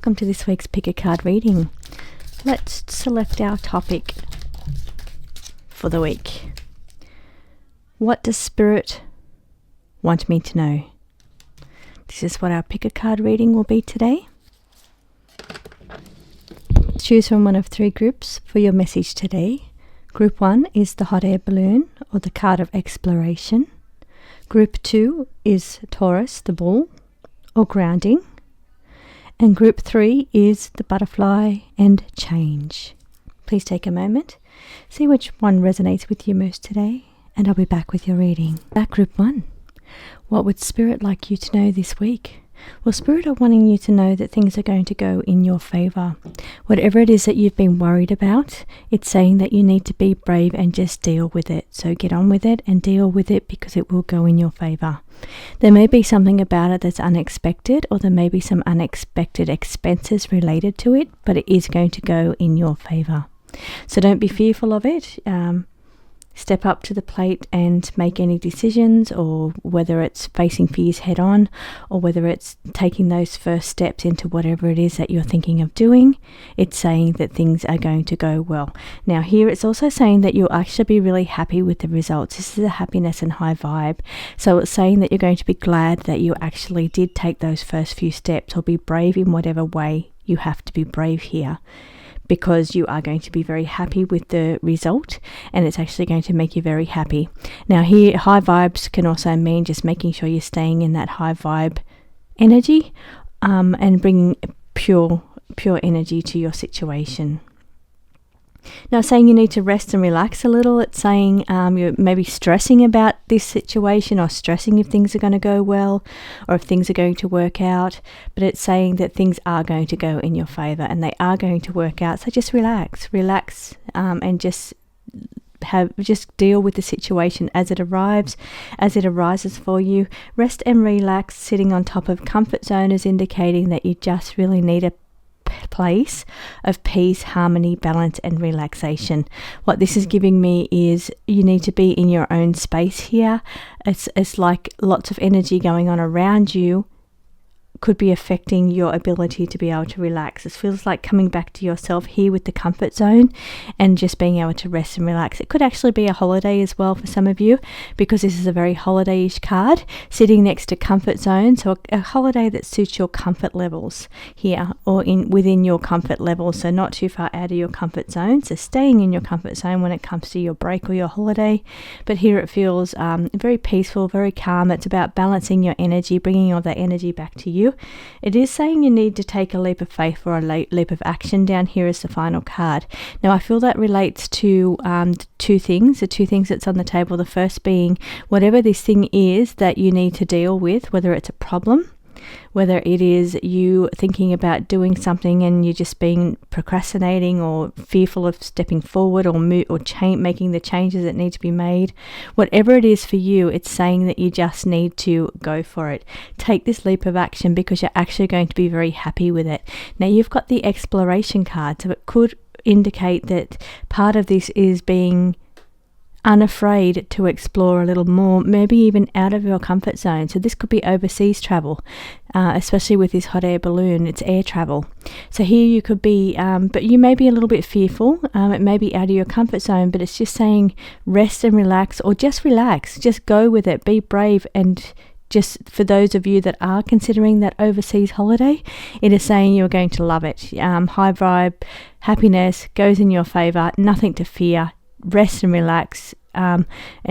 welcome to this week's Pick a Card reading. Let's select our topic for the week. What does Spirit want me to know? This is what our Pick a Card reading will be today. Choose from one of three groups for your message today. Group 1 is the hot air balloon or the card of exploration. Group 2 is Taurus, the bull, or grounding. And group 3 is the butterfly and change. Please take a moment, see which one resonates with you most today, and I'll be back with your reading. At group 1, what would Spirit like you to know this week? Well, Spirit are wanting you to know that things are going to go in your favour. Whatever it is that you've been worried about, it's saying that you need to be brave and just deal with it. So get on with it and deal with it because it will go in your favour. There may be something about it that's unexpected, or there may be some unexpected expenses related to it, but it is going to go in your favour. So don't be fearful of it. Step up to the plate and make any decisions, or whether it's facing fears head on, or whether it's taking those first steps into whatever it is that you're thinking of doing. It's saying that things are going to go well. Now here it's also saying that you'll actually be really happy with the results. This is a happiness and high vibe. So it's saying that you're going to be glad that you actually did take those first few steps, or be brave in whatever way you have to be brave here, because you are going to be very happy with the result, and it's actually going to make you very happy. Now here, high vibes can also mean just making sure you're staying in that high vibe energy, and bringing pure energy to your situation. Now, saying you need to rest and relax a little. It's saying you're maybe stressing about this situation, or stressing if things are going to go well, or if things are going to work out. But it's saying that things are going to go in your favour, and they are going to work out. So just relax, and just deal with the situation as it arrives, as it arises for you. Rest and relax. Sitting on top of comfort zone is indicating that you just really need a place of peace, harmony, balance and relaxation. What this is giving me is you need to be in your own space here. It's like lots of energy going on around you could be affecting your ability to be able to relax. It feels like coming back to yourself here with the comfort zone and just being able to rest and relax. It could actually be a holiday as well for some of you, because this is a very holiday-ish card, sitting next to comfort zone. So a holiday that suits your comfort levels here, or within your comfort level, so not too far out of your comfort zone. So staying in your comfort zone when it comes to your break or your holiday. But here it feels very peaceful, very calm. It's about balancing your energy, bringing all that energy back to you. It is saying you need to take a leap of faith or a leap of action. Down here is the final card. Now I feel that relates to the two things that's on the table. The first being whatever this thing is that you need to deal with, whether it's a problem, whether it is you thinking about doing something and you're just being procrastinating or fearful of stepping forward, or making the changes that need to be made. Whatever it is for you, it's saying that you just need to go for it. Take this leap of action, because you're actually going to be very happy with it. Now you've got the exploration card, so it could indicate that part of this is being unafraid to explore a little more, maybe even out of your comfort zone. So this could be overseas travel, especially with this hot air balloon. It's air travel. So here you could be, but you may be a little bit fearful. It may be out of your comfort zone, but it's just saying rest and relax, or just relax, just go with it, be brave. And just for those of you that are considering that overseas holiday, it is saying you're going to love it. High vibe, happiness goes in your favour, nothing to fear. Rest and relax, and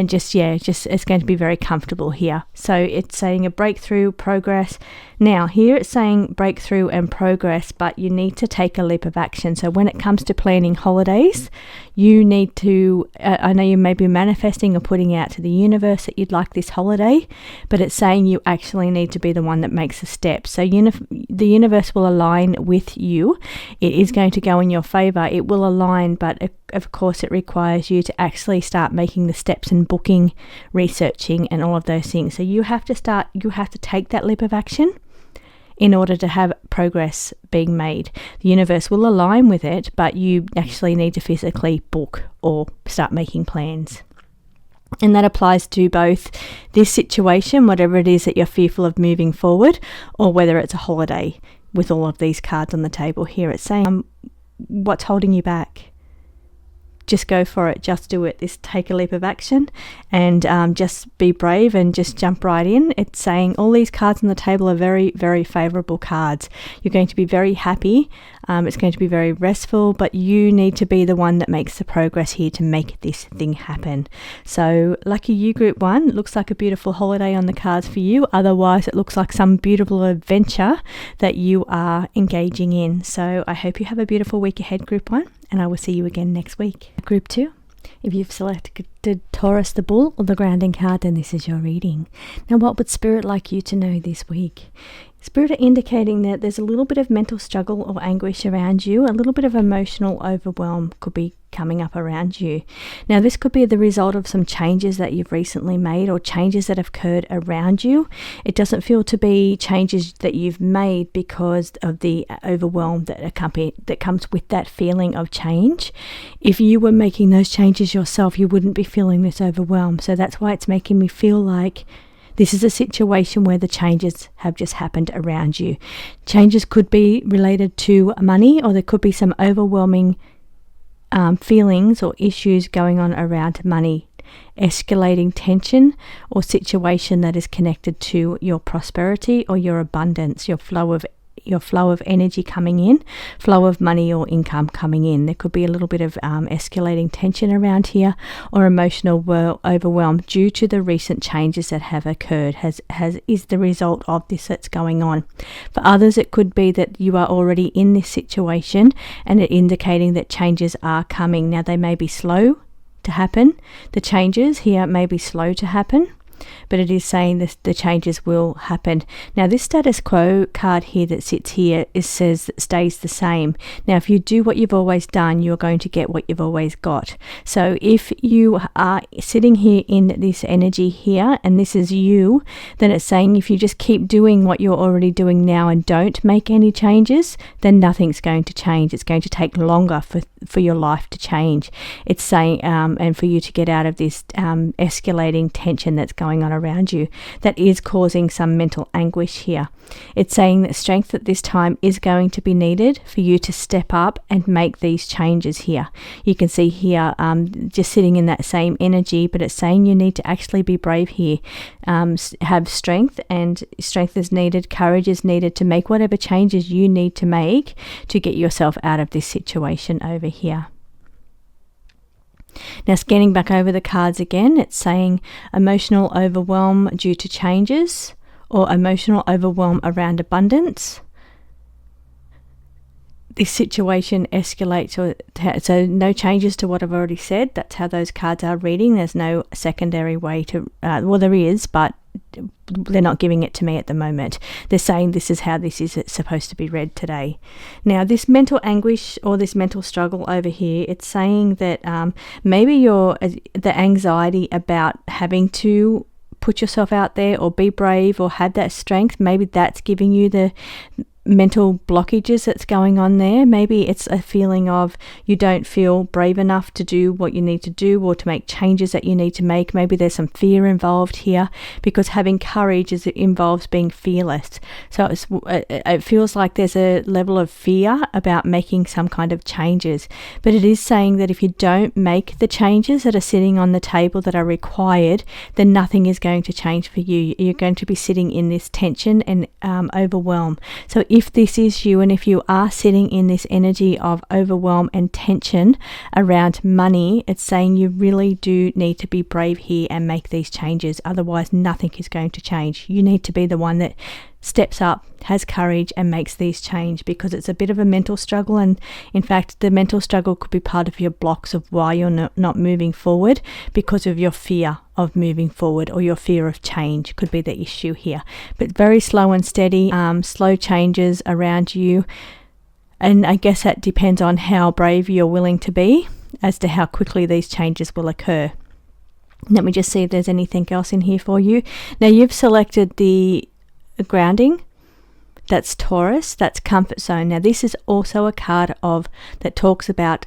just it's going to be very comfortable here. So it's saying a breakthrough, progress. Now here it's saying breakthrough and progress, but you need to take a leap of action. So when it comes to planning holidays, you need to, I know you may be manifesting or putting out to the universe that you'd like this holiday, but it's saying you actually need to be the one that makes the steps. So the universe will align with you. It is going to go in your favor. It will align, but of course it requires you to actually start making the steps and booking, researching and all of those things. So you have to take that leap of action in order to have progress being made. The universe will align with it, but you actually need to physically book or start making plans. And that applies to both this situation, whatever it is that you're fearful of moving forward, or whether it's a holiday. with all of these cards on the table here. It's saying, what's holding you back? Just go for it. Just do it. Take a leap of action and just be brave and just jump right in. It's saying all these cards on the table are very, very favorable cards. You're going to be very happy. It's going to be very restful, but you need to be the one that makes the progress here to make this thing happen. So lucky you, Group 1. It looks like a beautiful holiday on the cards for you. Otherwise, it looks like some beautiful adventure that you are engaging in. So I hope you have a beautiful week ahead, Group 1. And I will see you again next week. Group 2, if you've selected Taurus the Bull or the grounding card, then this is your reading. Now, what would Spirit like you to know this week? Spirit are indicating that there's a little bit of mental struggle or anguish around you. A little bit of emotional overwhelm could be coming up around you. Now, this could be the result of some changes that you've recently made or changes that have occurred around you. It doesn't feel to be changes that you've made because of the overwhelm that comes with that feeling of change. If you were making those changes yourself, you wouldn't be feeling this overwhelm. So that's why it's making me feel like this is a situation where the changes have just happened around you. Changes could be related to money, or there could be some overwhelming feelings or issues going on around money, escalating tension or situation that is connected to your prosperity or your abundance, your flow of energy coming in, flow of money or income coming in. There could be a little bit of escalating tension around here, or emotional overwhelm due to the recent changes that have occurred is the result of this that's going on. For others, it could be that you are already in this situation and it indicating that changes are coming. Now, they may be slow to happen. The changes here may be slow to happen, but it is saying this, the changes will happen. Now, this status quo card here that sits here, it says that stays the same. Now, if you do what you've always done, you're going to get what you've always got. So if you are sitting here in this energy here, and this is you, then it's saying if you just keep doing what you're already doing now and don't make any changes, then nothing's going to change. It's going to take longer for your life to change. It's saying, and for you to get out of this escalating tension that's going on around you that is causing some mental anguish here. It's saying that strength at this time is going to be needed for you to step up and make these changes here. You can see here just sitting in that same energy, but it's saying you need to actually be brave here, have strength, and strength is needed, courage is needed to make whatever changes you need to make to get yourself out of this situation over here. Now, scanning back over the cards again, it's saying emotional overwhelm due to changes or emotional overwhelm around abundance. This situation escalates, so no changes to what I've already said. That's how those cards are reading. There's no secondary way to, well, there is, but they're not giving it to me at the moment. They're saying this is how this is supposed to be read today. Now, this mental anguish or this mental struggle over here, it's saying that maybe the anxiety about having to put yourself out there or be brave or have that strength, maybe that's giving you the mental blockages that's going on there. Maybe it's a feeling of you don't feel brave enough to do what you need to do or to make changes that you need to make. Maybe there's some fear involved here, because having courage involves being fearless. So it feels like there's a level of fear about making some kind of changes, but it is saying that if you don't make the changes that are sitting on the table that are required, then nothing is going to change for you. You're going to be sitting in this tension and overwhelm. So if this is you, and if you are sitting in this energy of overwhelm and tension around money, it's saying you really do need to be brave here and make these changes. Otherwise, nothing is going to change. You need to be the one that steps up, has courage, and makes these change, because it's a bit of a mental struggle. And in fact, the mental struggle could be part of your blocks of why you're not moving forward, because of your fear of moving forward, or your fear of change could be the issue here. But very slow and steady, slow changes around you. And I guess that depends on how brave you're willing to be as to how quickly these changes will occur. Let me just see if there's anything else in here for you. Now, you've selected the grounding. That's Taurus. That's comfort zone. Now, this is also a card that talks about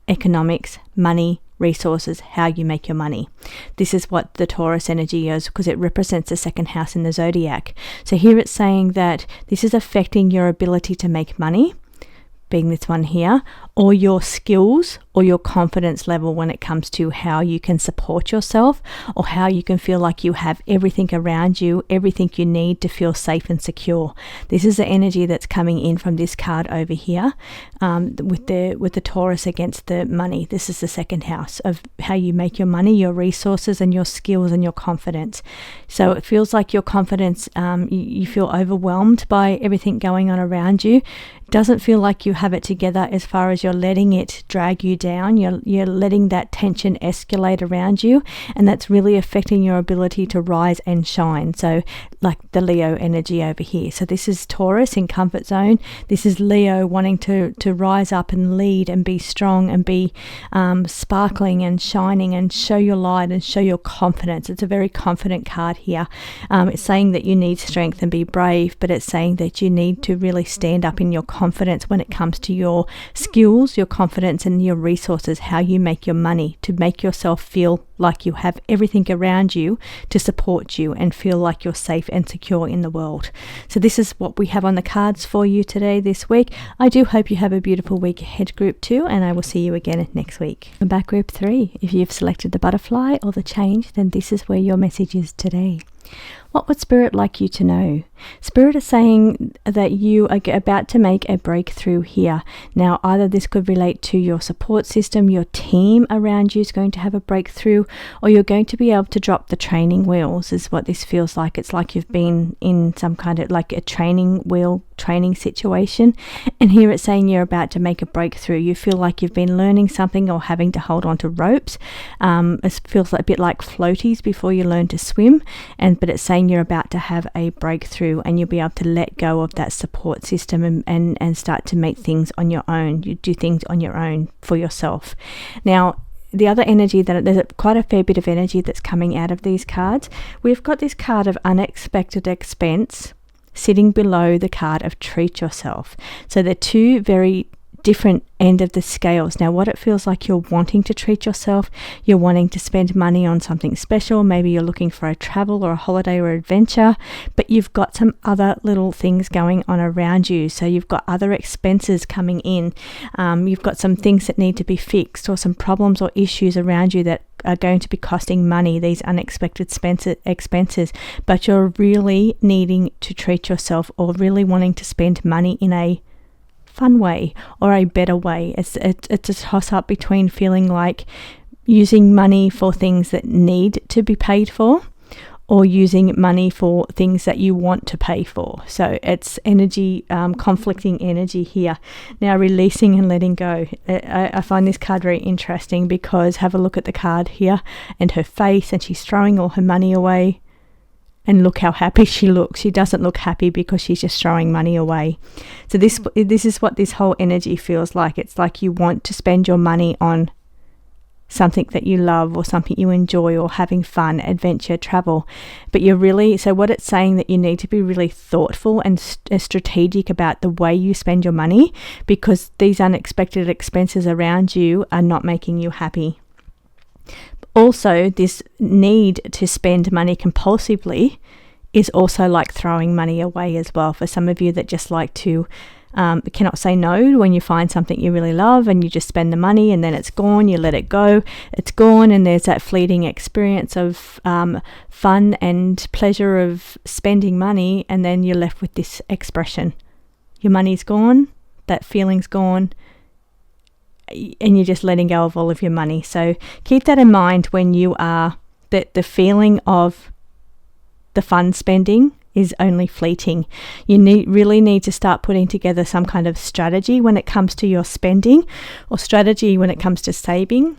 economics, money, resources, how you make your money. This is what the Taurus energy is, because it represents the second house in the zodiac. So here it's saying that this is affecting your ability to make money, being this one here, or your skills or your confidence level when it comes to how you can support yourself, or how you can feel like you have everything around you, everything you need to feel safe and secure. This is the energy that's coming in from this card over here, with the Taurus against the money. This is the second house of how you make your money, your resources, and your skills and your confidence. So it feels like your confidence, you feel overwhelmed by everything going on around you. It doesn't feel like you have it together as far as you're letting it drag you down. You're letting that tension escalate around you, and that's really affecting your ability to rise and shine. So like the Leo energy over here. So this is Taurus in comfort zone. This is Leo wanting to rise up and lead and be strong and be sparkling and shining and show your light and show your confidence. It's a very confident card here. It's saying that you need strength and be brave, but it's saying that you need to really stand up in your confidence when it comes to your skills, your confidence, and your resources, how you make your money, to make yourself feel like you have everything around you to support you and feel like you're safe and secure in the world. So this is what we have on the cards for you today, this week. I do hope you have a beautiful week ahead, Group 2, and I will see you again next week. And back, Group 3. If you've selected the butterfly or the change, then this is where your message is today. What would Spirit like you to know? Spirit is saying that you are about to make a breakthrough here. Now, either this could relate to your support system, your team around you is going to have a breakthrough, or you're going to be able to drop the training wheels, is what this feels like. It's like you've been in some kind of like a training wheel training situation, and here it's saying you're about to make a breakthrough. You feel like you've been learning something or having to hold on to ropes. It feels like a bit like floaties before you learn to swim, but it's saying you're about to have a breakthrough, and you'll be able to let go of that support system and start to make things on your own. You do things on your own for yourself. Now, the other energy, that there's quite a fair bit of energy that's coming out of these cards. We've got this card of unexpected expense sitting below the card of treat yourself. So they're two very different end of the scales. Now, what it feels like, you're wanting to treat yourself, you're wanting to spend money on something special, maybe you're looking for a travel or a holiday or adventure, but you've got some other little things going on around you. So you've got other expenses coming in, you've got some things that need to be fixed, or some problems or issues around you that are going to be costing money, these unexpected expenses, but you're really needing to treat yourself, or really wanting to spend money in a fun way or a better way. It's a toss up between feeling like using money for things that need to be paid for, or using money for things that you want to pay for. So it's energy, conflicting energy here. Now, releasing and letting go. I find this card very interesting, because have a look at the card here and her face, and she's throwing all her money away. And look how happy she looks. She doesn't look happy because she's just throwing money away. So this is what this whole energy feels like. It's like you want to spend your money on something that you love, or something you enjoy, or having fun, adventure, travel. But you're really, so what it's saying, that you need to be really thoughtful and strategic about the way you spend your money, because these unexpected expenses around you are not making you happy. Also, this need to spend money compulsively is also like throwing money away as well. For some of you that just like to cannot say no when you find something you really love, and you just spend the money and then it's gone, you let it go, it's gone, and there's that fleeting experience of fun and pleasure of spending money, and then you're left with this expression. Your money's gone, that feeling's gone, and you're just letting go of all of your money. So keep that in mind when you are, that the feeling of the fun spending is only fleeting. You really need to start putting together some kind of strategy when it comes to your spending, or strategy when it comes to saving.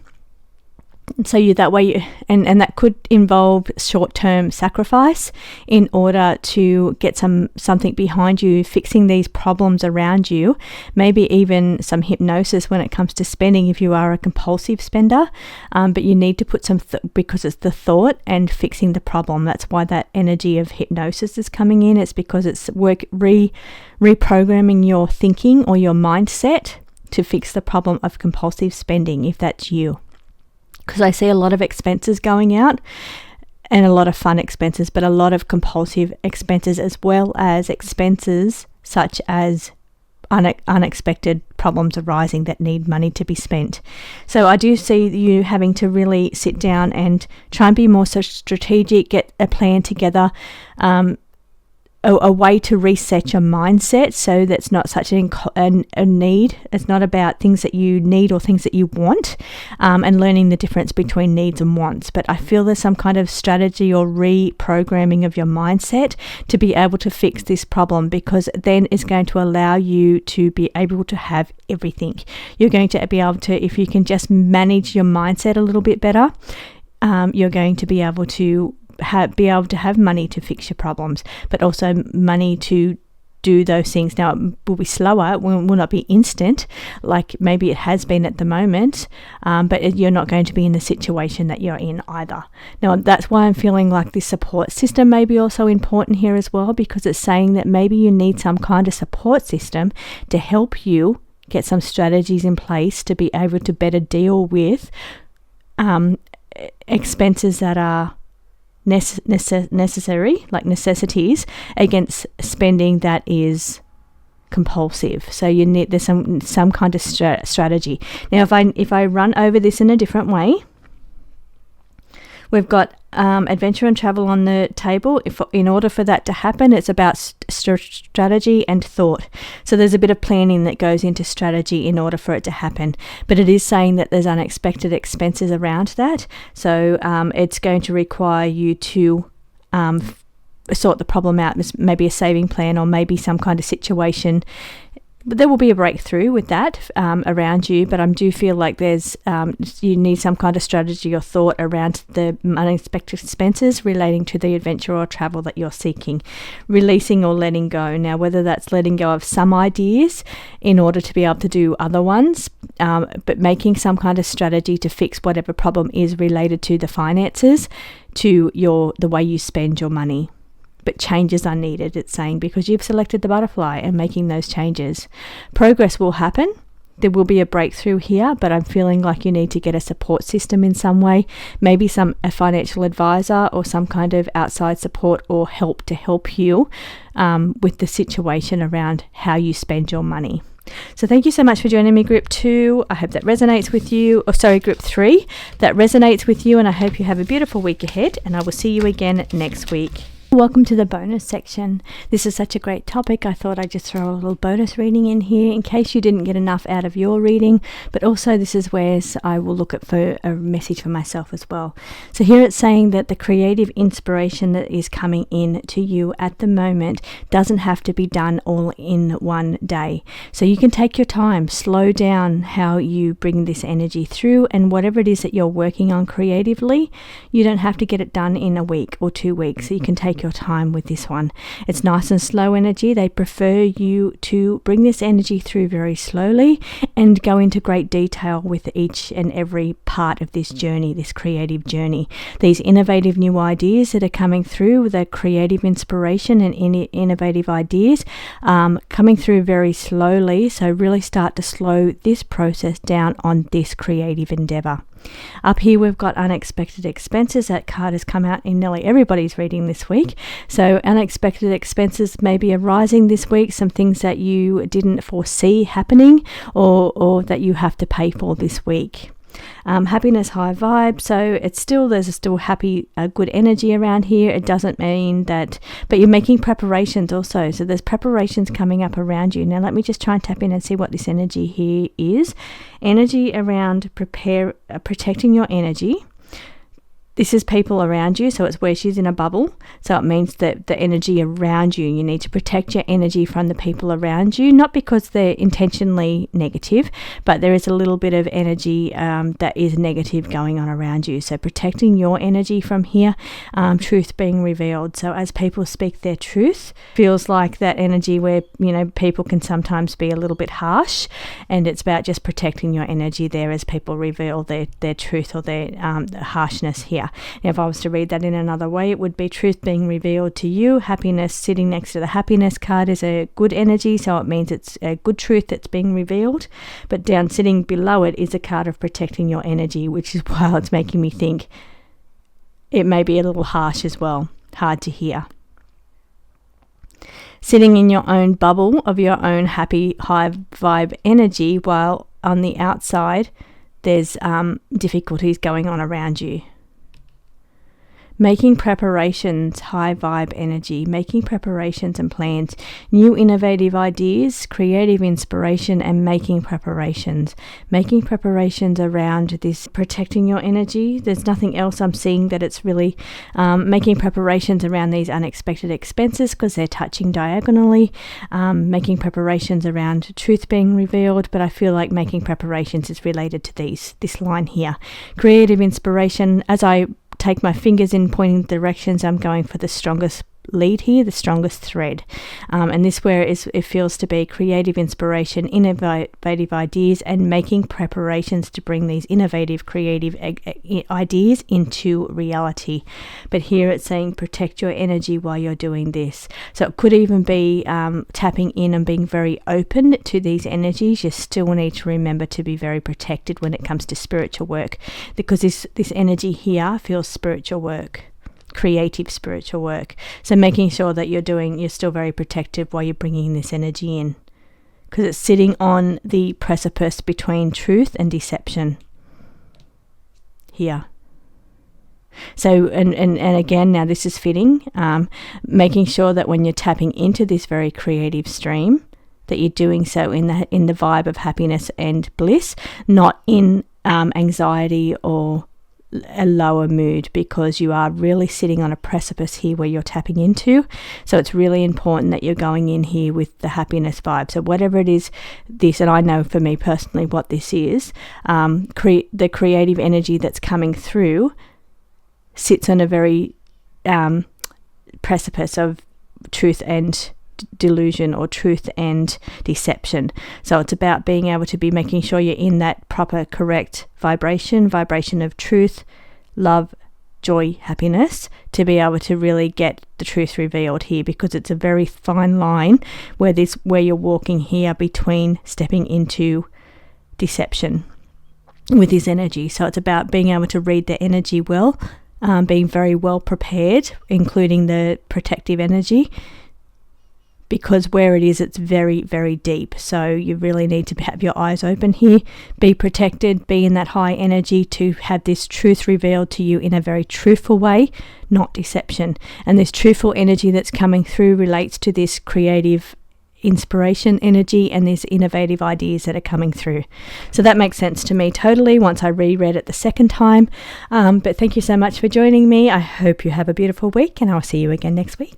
So that way, and that could involve short-term sacrifice in order to get something behind you, fixing these problems around you. Maybe even some hypnosis when it comes to spending if you are a compulsive spender. But you need to put some because it's the thought and fixing the problem. That's why that energy of hypnosis is coming in. It's because it's reprogramming your thinking or your mindset to fix the problem of compulsive spending, if that's you. because I see a lot of expenses going out, and a lot of fun expenses, but a lot of compulsive expenses, as well as expenses such as unexpected problems arising that need money to be spent. So I do see you having to really sit down and try and be more so strategic, get a plan together, a way to reset your mindset, so that's not such a need. It's not about things that you need or things that you want, and learning the difference between needs and wants. But I feel there's some kind of strategy or reprogramming of your mindset to be able to fix this problem, because then it's going to allow you to be able to have everything. You're going to be able to, if you can just manage your mindset a little bit better, you're going to be able to have money to fix your problems, but also money to do those things. Now, it will be slower, it will not be instant, like maybe it has been at the moment, but you're not going to be in the situation that you're in either. Now, that's why I'm feeling like this support system may be also important here as well, because it's saying that maybe you need some kind of support system to help you get some strategies in place to be able to better deal with expenses that are necessary, like necessities, against spending that is compulsive. So you need, there's some kind of strategy. Now, if I run over this in a different way, we've got adventure and travel on the table. In order for that to happen, it's about strategy and thought. So there's a bit of planning that goes into strategy in order for it to happen. But it is saying that there's unexpected expenses around that. So it's going to require you to sort the problem out, maybe a saving plan or maybe some kind of situation. But there will be a breakthrough with that around you, but I do feel like there's you need some kind of strategy or thought around the unexpected expenses relating to the adventure or travel that you're seeking, releasing or letting go. Now, whether that's letting go of some ideas in order to be able to do other ones, but making some kind of strategy to fix whatever problem is related to the finances, to the way you spend your money. But changes are needed, it's saying, because you've selected the butterfly and making those changes. Progress will happen. There will be a breakthrough here, but I'm feeling like you need to get a support system in some way, maybe a financial advisor or some kind of outside support or help to help you with the situation around how you spend your money. So thank you so much for joining me, Group 2. I hope that resonates with you. Group 3. That resonates with you, and I hope you have a beautiful week ahead, and I will see you again next week. Welcome to the bonus section. This is such a great topic. I thought I'd just throw a little bonus reading in here in case you didn't get enough out of your reading, but also this is where I will look at for a message for myself as well. So here it's saying that the creative inspiration that is coming in to you at the moment doesn't have to be done all in one day. So you can take your time, slow down how you bring this energy through, and whatever it is that you're working on creatively, you don't have to get it done in a week or 2 weeks. So you can take your time with this one. It's nice and slow energy. They prefer you to bring this energy through very slowly and go into great detail with each and every part of this journey, this creative journey. These innovative new ideas that are coming through, with the creative inspiration and innovative ideas coming through very slowly. So really start to slow this process down on this creative endeavor. Up here we've got unexpected expenses. That card has come out in nearly everybody's reading this week. So unexpected expenses may be arising this week, some things that you didn't foresee happening or that you have to pay for this week. Happiness, high vibe. So there's still happy, good energy around here. It doesn't mean that, but you're making preparations also. So there's preparations coming up around you. Now let me just try and tap in and see what this energy here is. Energy around protecting your energy. This is people around you, so it's where she's in a bubble. So it means that the energy around you need to protect your energy from the people around you, not because they're intentionally negative, but there is a little bit of energy that is negative going on around you. So protecting your energy from here, truth being revealed. So as people speak their truth, feels like that energy where, people can sometimes be a little bit harsh, and it's about just protecting your energy there as people reveal their truth or their harshness here. here. Now, if I was to read that in another way, it would be truth being revealed to you. Happiness sitting next to the happiness card is a good energy, so it means it's a good truth that's being revealed. But down sitting below it is a card of protecting your energy, which is why it's making me think it may be a little harsh as well, hard to hear. Sitting in your own bubble of your own happy high vibe energy, while on the outside there's difficulties going on around you. Making preparations, high vibe energy, making preparations and plans, new innovative ideas, creative inspiration, and making preparations. Making preparations around this, protecting your energy. There's nothing else I'm seeing that it's really making preparations around these unexpected expenses because they're touching diagonally. Making preparations around truth being revealed, but I feel like making preparations is related to this line here. Creative inspiration, as I take my fingers in pointing directions, I'm going for the strongest lead here, the strongest thread. And this where it feels to be creative inspiration, innovative ideas, and making preparations to bring these innovative, creative ideas into reality. But here it's saying protect your energy while you're doing this. So it could even be tapping in and being very open to these energies. You still need to remember to be very protected when it comes to spiritual work, because this energy here feels spiritual work, creative spiritual work. So making sure that you're still very protective while you're bringing this energy in, because it's sitting on the precipice between truth and deception here. So and again, now this is fitting, making sure that when you're tapping into this very creative stream, that you're doing so in the vibe of happiness and bliss, not in anxiety or a lower mood, because you are really sitting on a precipice here where you're tapping into. So it's really important that you're going in here with the happiness vibe. So whatever it is, this, and I know for me personally what this is, the creative energy that's coming through sits on a very precipice of truth and delusion, or truth and deception. So it's about being able to be making sure you're in that proper, correct vibration of truth, love, joy, happiness, to be able to really get the truth revealed here, because it's a very fine line where you're walking here between stepping into deception with this energy. So it's about being able to read the energy well, being very well prepared, including the protective energy, because where it is, it's very, very deep. So you really need to have your eyes open here, be protected, be in that high energy to have this truth revealed to you in a very truthful way, not deception. And this truthful energy that's coming through relates to this creative inspiration energy and these innovative ideas that are coming through. So that makes sense to me totally once I reread it the second time. But thank you so much for joining me. I hope you have a beautiful week, and I'll see you again next week.